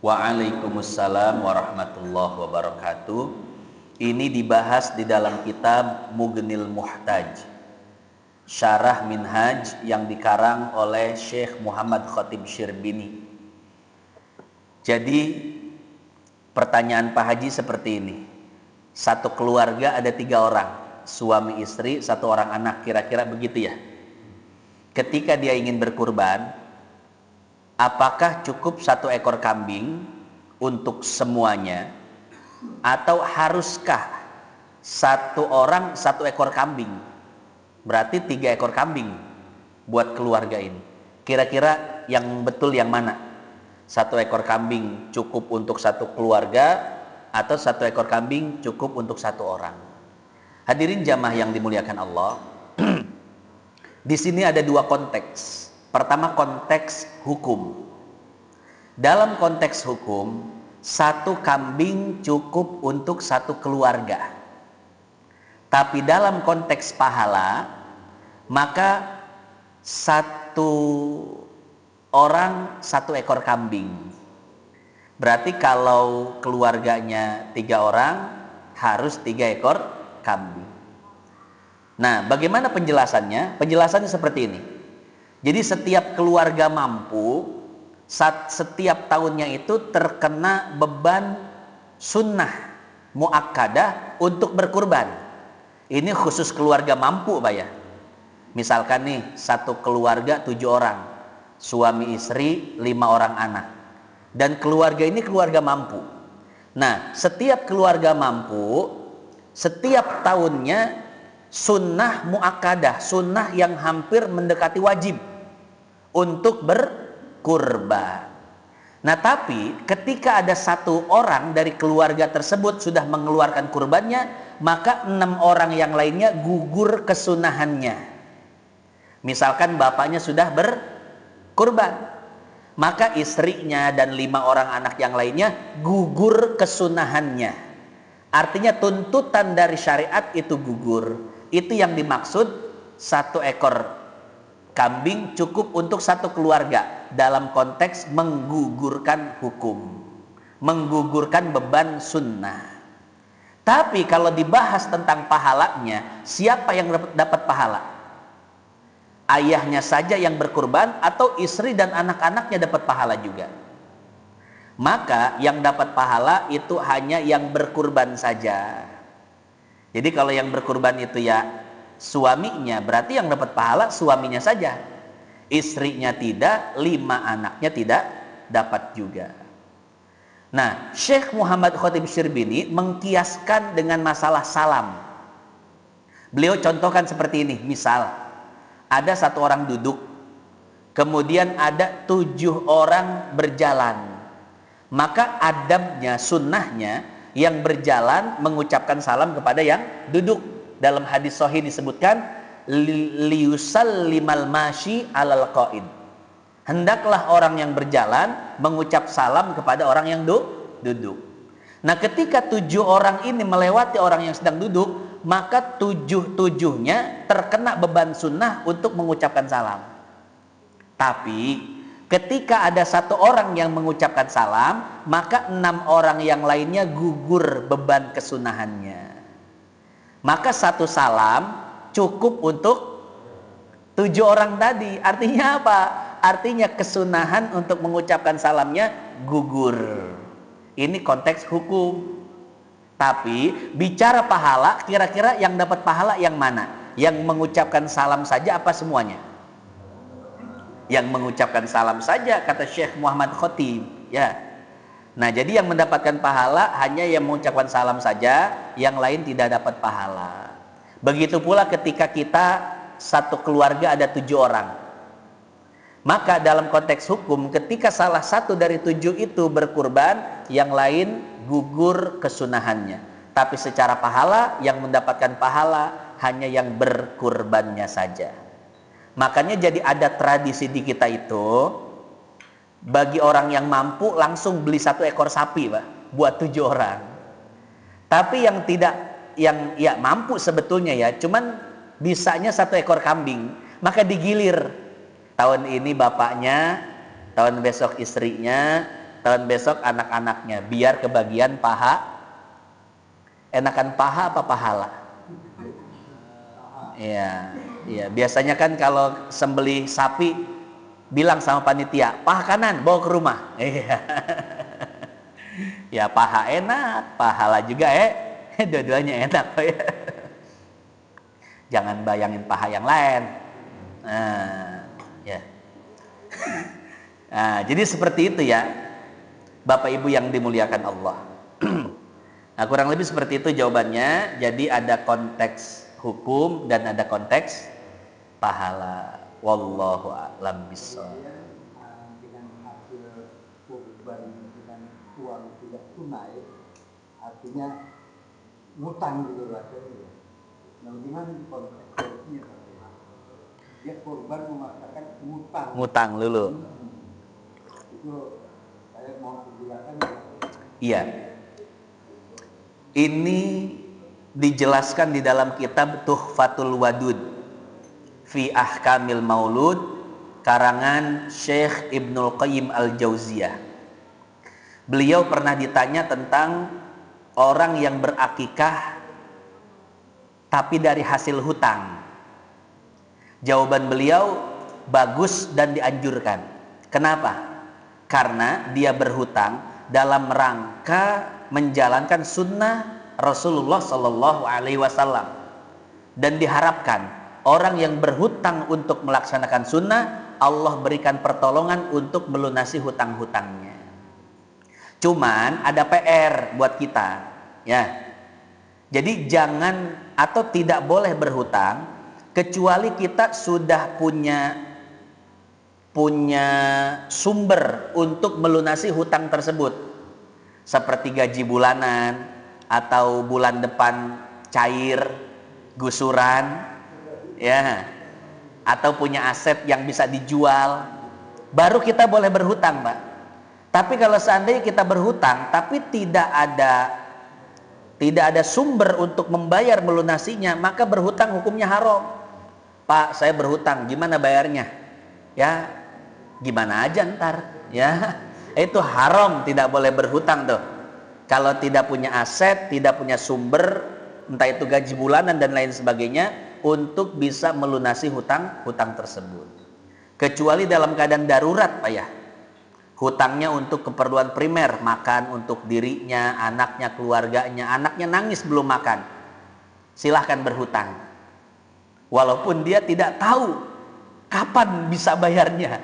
Waalaikumsalam warahmatullahi wabarakatuh. Ini dibahas di dalam kitab Mughnil Muhtaj, Syarah Minhaj yang dikarang oleh Syekh Muhammad Khatib Syirbini. Jadi pertanyaan Pak Haji seperti ini. Satu keluarga ada 3 orang, suami istri, 1 orang anak, kira-kira begitu ya. Ketika dia ingin berkurban, apakah cukup 1 ekor kambing untuk semuanya, atau haruskah 1 orang 1 ekor kambing? Berarti 3 ekor kambing buat keluarga ini. Kira-kira yang betul yang mana? 1 ekor kambing cukup untuk 1 keluarga, atau 1 ekor kambing cukup untuk 1 orang? Hadirin jamaah yang dimuliakan Allah, di sini ada 2 konteks. Pertama, konteks hukum. Dalam konteks hukum, 1 kambing cukup untuk 1 keluarga. Tapi dalam konteks pahala, maka 1 orang 1 ekor kambing. Berarti kalau keluarganya 3 orang, harus 3 ekor kambing. Nah, bagaimana penjelasannya? Penjelasannya seperti ini. Jadi setiap keluarga mampu, setiap tahunnya itu terkena beban sunnah muakkadah untuk berkurban. Ini khusus keluarga mampu, Pak ya. Misalkan nih, 1 keluarga 7 orang, suami istri 5 orang anak, dan keluarga ini keluarga mampu. Nah, setiap keluarga mampu, setiap tahunnya sunnah muakkadah, sunnah yang hampir mendekati wajib untuk berkurban. Nah, tapi ketika ada 1 orang dari keluarga tersebut sudah mengeluarkan kurbannya, maka 6 orang yang lainnya gugur kesunahannya. Misalkan bapaknya sudah berkurban, maka istrinya dan 5 orang anak yang lainnya gugur kesunahannya. Artinya tuntutan dari syariat itu gugur. Itu yang dimaksud 1 ekor kambing cukup untuk 1 keluarga dalam konteks menggugurkan hukum, menggugurkan beban sunnah. Tapi kalau dibahas tentang pahalanya, siapa yang dapat pahala? Ayahnya saja yang berkurban, atau istri dan anak-anaknya dapat pahala juga? Maka yang dapat pahala itu hanya yang berkurban saja. Jadi kalau yang berkurban itu ya suaminya, berarti yang dapat pahala suaminya saja. Istrinya tidak, 5 anaknya tidak dapat juga. Nah, Syekh Muhammad Khatib Syirbini mengkiaskan dengan masalah salam. Beliau contohkan seperti ini. Misal, ada 1 orang duduk, kemudian ada 7 orang berjalan. Maka adabnya, sunnahnya, yang berjalan mengucapkan salam kepada yang duduk. Dalam hadis sahih disebutkan, liyusallimal masyi alal qa'id. Hendaklah orang yang berjalan mengucap salam kepada orang yang duduk. Nah, ketika 7 orang ini melewati orang yang sedang duduk, maka 7-7-nya terkena beban sunnah untuk mengucapkan salam. Tapi ketika ada 1 orang yang mengucapkan salam, maka 6 orang yang lainnya gugur beban kesunahannya. Maka 1 salam cukup untuk 7 orang tadi. Artinya apa? Artinya kesunahan untuk mengucapkan salamnya gugur. Ini konteks hukum. Tapi bicara pahala, kira-kira yang dapat pahala yang mana? Yang mengucapkan salam saja apa semuanya? Yang mengucapkan salam saja, kata Syekh Muhammad Khatib, ya. Nah, jadi yang mendapatkan pahala hanya yang mengucapkan salam saja, yang lain tidak dapat pahala. Begitu pula ketika kita 1 keluarga ada 7 orang. Maka dalam konteks hukum, ketika salah 1 dari 7 itu berkurban, yang lain gugur kesunahannya. Tapi secara pahala, yang mendapatkan pahala hanya yang berkurbannya saja. Makanya jadi ada tradisi di kita itu, bagi orang yang mampu langsung beli 1 ekor sapi, Pak, buat 7 orang. Tapi yang tidak, yang ya mampu sebetulnya ya, cuman bisanya 1 ekor kambing, maka digilir. Tahun ini bapaknya, tahun besok istrinya, tahun besok anak-anaknya biar kebagian paha. Enakan paha apa pahala? Iya, iya. Biasanya kan kalau sembelih sapi bilang sama panitia, paha kanan bawa ke rumah. Iya. Ya paha enak, pahala juga dua-duanya enak. Jangan bayangin paha yang lain. Nah, ya. Nah, jadi seperti itu ya, Bapak Ibu yang dimuliakan Allah. Nah, kurang lebih seperti itu jawabannya. Jadi ada konteks hukum dan ada konteks pahala. Wallahu a'lam bishawab. Dengan hasil kurban dengan uang tidak tunai, artinya ngutang gitu rasanya. Nah, gimana di konteks solusinya? Dia korban memaksakan ngutang. Ngutang dulu. Itu saya mau menjelaskan. Iya. Ini dijelaskan di dalam kitab Tuhfatul Wadud fi Ahkamil Maulud karangan Syekh Ibnul Qayyim Al-Jauziyah. Beliau pernah ditanya tentang orang yang berakikah tapi dari hasil hutang. Jawaban beliau bagus dan dianjurkan. Kenapa? Karena dia berhutang dalam rangka menjalankan sunnah Rasulullah Shallallahu Alaihi Wasallam, dan diharapkan orang yang berhutang untuk melaksanakan sunnah Allah berikan pertolongan untuk melunasi hutang-hutangnya. Cuman ada PR buat kita, ya. Jadi jangan atau tidak boleh berhutang kecuali kita sudah punya sumber untuk melunasi hutang tersebut. Seperti gaji bulanan atau bulan depan cair gusuran, ya, atau punya aset yang bisa dijual, baru kita boleh berhutang, Pak. Tapi kalau seandainya kita berhutang tapi tidak ada sumber untuk membayar melunasinya, maka berhutang hukumnya haram. Pak, saya berhutang, gimana bayarnya? Ya, gimana aja ntar, ya. Itu haram, tidak boleh berhutang tuh. Kalau tidak punya aset, tidak punya sumber, entah itu gaji bulanan dan lain sebagainya, untuk bisa melunasi hutang tersebut. Kecuali dalam keadaan darurat, Pak ya. Hutangnya untuk keperluan primer, makan untuk dirinya, anaknya, keluarganya, anaknya nangis belum makan, silahkan berhutang. Walaupun dia tidak tahu kapan bisa bayarnya.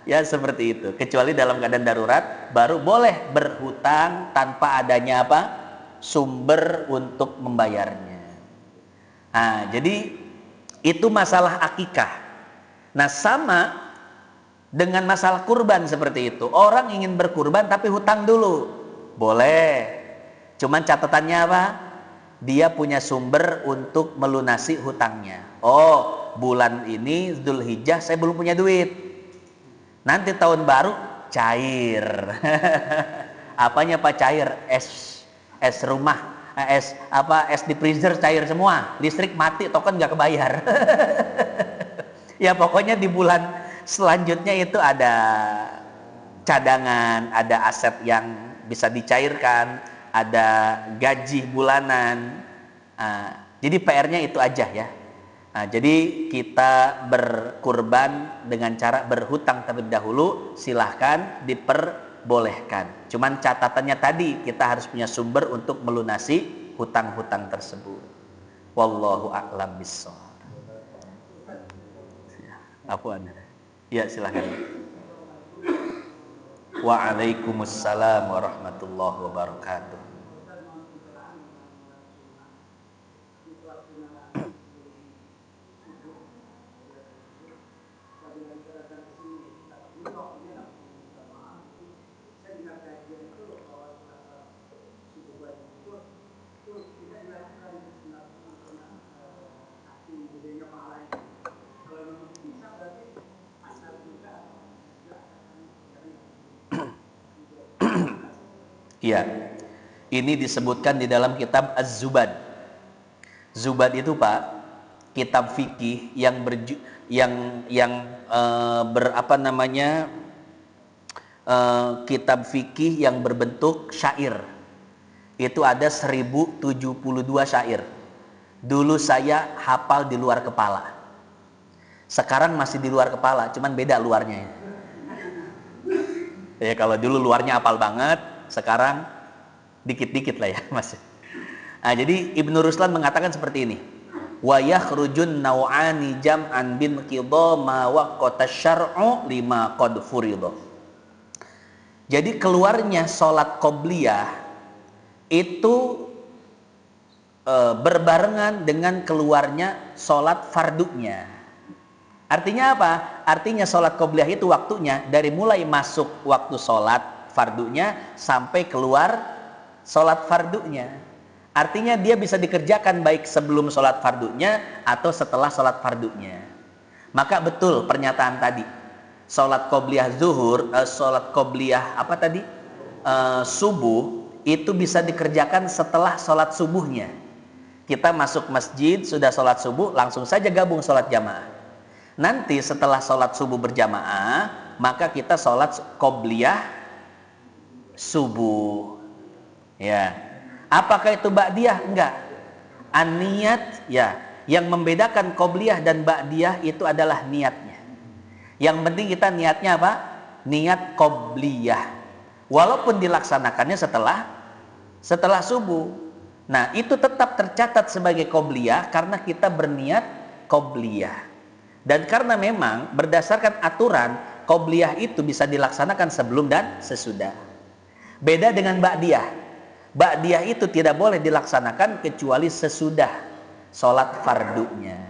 Ya seperti itu. Kecuali dalam keadaan darurat baru boleh berhutang tanpa adanya apa? Sumber untuk membayarnya. Nah, jadi itu masalah akikah. Nah, sama dengan masalah kurban seperti itu. Orang ingin berkurban tapi hutang dulu. Boleh. Cuman catatannya apa? Dia punya sumber untuk melunasi hutangnya. Oh, bulan ini Dzulhijjah saya belum punya duit. Nanti tahun baru cair. Apanya Pak cair? Es rumah, es di freezer cair semua. Listrik mati, token nggak kebayar. Ya pokoknya di bulan selanjutnya itu ada cadangan, ada aset yang bisa dicairkan, ada gaji bulanan. Jadi PR-nya itu aja ya. Nah, jadi kita berkurban dengan cara berhutang terlebih dahulu, silahkan diperbolehkan. Cuman catatannya tadi kita harus punya sumber untuk melunasi hutang-hutang tersebut. Wallahu a'lam bishawab. Apaan? Ya silahkan. Waalaikumsalam warahmatullahi wabarakatuh. Iya, ini disebutkan di dalam kitab Az-Zubad. Zubad itu Pak, kitab fikih yang kitab fikih yang berbentuk syair. Itu ada 1072 syair. Dulu saya hafal di luar kepala. Sekarang masih di luar kepala, cuman beda luarnya ya. Ya kalau dulu luarnya hafal banget, sekarang dikit-dikit lah ya masih. Nah, jadi Ibnu Ruslan mengatakan seperti ini. Wa yakhrujun naw'ani jam'an bin qidha ma waqata syar'u lima qad furidha. Jadi keluarnya salat qobliyah itu berbarengan dengan keluarnya salat fardunya. Artinya apa? Artinya salat qobliyah itu waktunya dari mulai masuk waktu salat fardunya sampai keluar salat fardunya. Artinya dia bisa dikerjakan baik sebelum sholat fardunya atau setelah sholat fardunya. Maka betul pernyataan tadi. Sholat qobliyah zuhur, sholat qobliyah apa tadi? Subuh itu bisa dikerjakan setelah sholat subuhnya. Kita masuk masjid sudah sholat subuh, langsung saja gabung sholat jamaah. Nanti setelah sholat subuh berjamaah, maka kita sholat qobliyah subuh. Ya. Apakah itu ba'diyah? Enggak. An-niyat ya. Yang membedakan qobliyah dan ba'diyah itu adalah niatnya. Yang penting kita niatnya apa? Niat qobliyah. Walaupun dilaksanakannya setelah subuh. Nah, itu tetap tercatat sebagai qobliyah karena kita berniat qobliyah. Dan karena memang berdasarkan aturan qobliyah itu bisa dilaksanakan sebelum dan sesudah. Beda dengan ba'diyah. Ba'diyah itu tidak boleh dilaksanakan kecuali sesudah sholat fardunya.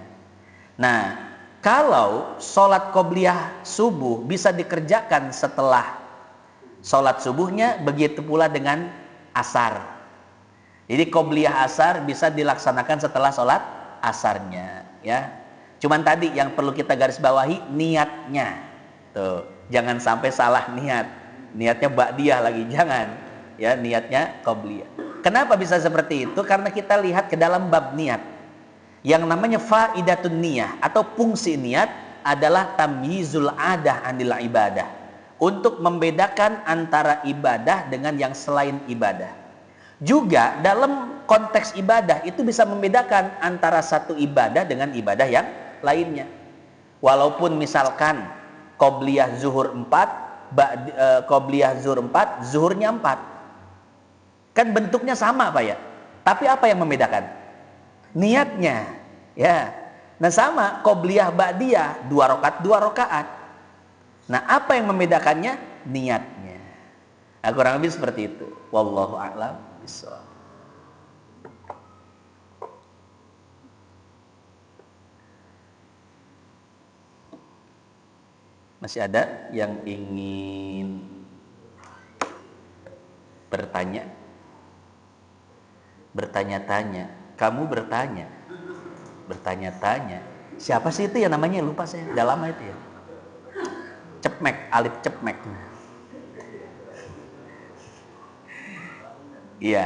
Nah, kalau sholat qobliyah subuh bisa dikerjakan setelah sholat subuhnya, begitu pula dengan asar. Jadi qobliyah asar bisa dilaksanakan setelah sholat asarnya. Ya, cuman tadi yang perlu kita garis bawahi niatnya. Tuh, jangan sampai salah niat. Niatnya ba'diyah lagi, jangan. Ya, niatnya qobliyah. Kenapa bisa seperti itu? Karena kita lihat ke dalam bab niat. Yang namanya faidatun niyah atau fungsi niat adalah tamyizul adah anil ibadah. Untuk membedakan antara ibadah dengan yang selain ibadah. Juga dalam konteks ibadah itu bisa membedakan antara satu ibadah dengan ibadah yang lainnya. Walaupun misalkan qobliyah zuhur 4, qobliyah zuhur 4, zuhurnya 4. Kan bentuknya sama Pak ya. Tapi apa yang membedakan? Niatnya. Ya. Nah sama qobliyah ba'diyah 2 rakaat. Nah, apa yang membedakannya? Niatnya. Nah, kurang lebih seperti itu. Wallahu a'lam bishawab. Masih ada yang ingin bertanya? Bertanya-tanya. Kamu bertanya-tanya. Siapa sih itu ya namanya? Lupa saya. Udah lama itu ya. Cepmek, Alif Cepmek. Iya.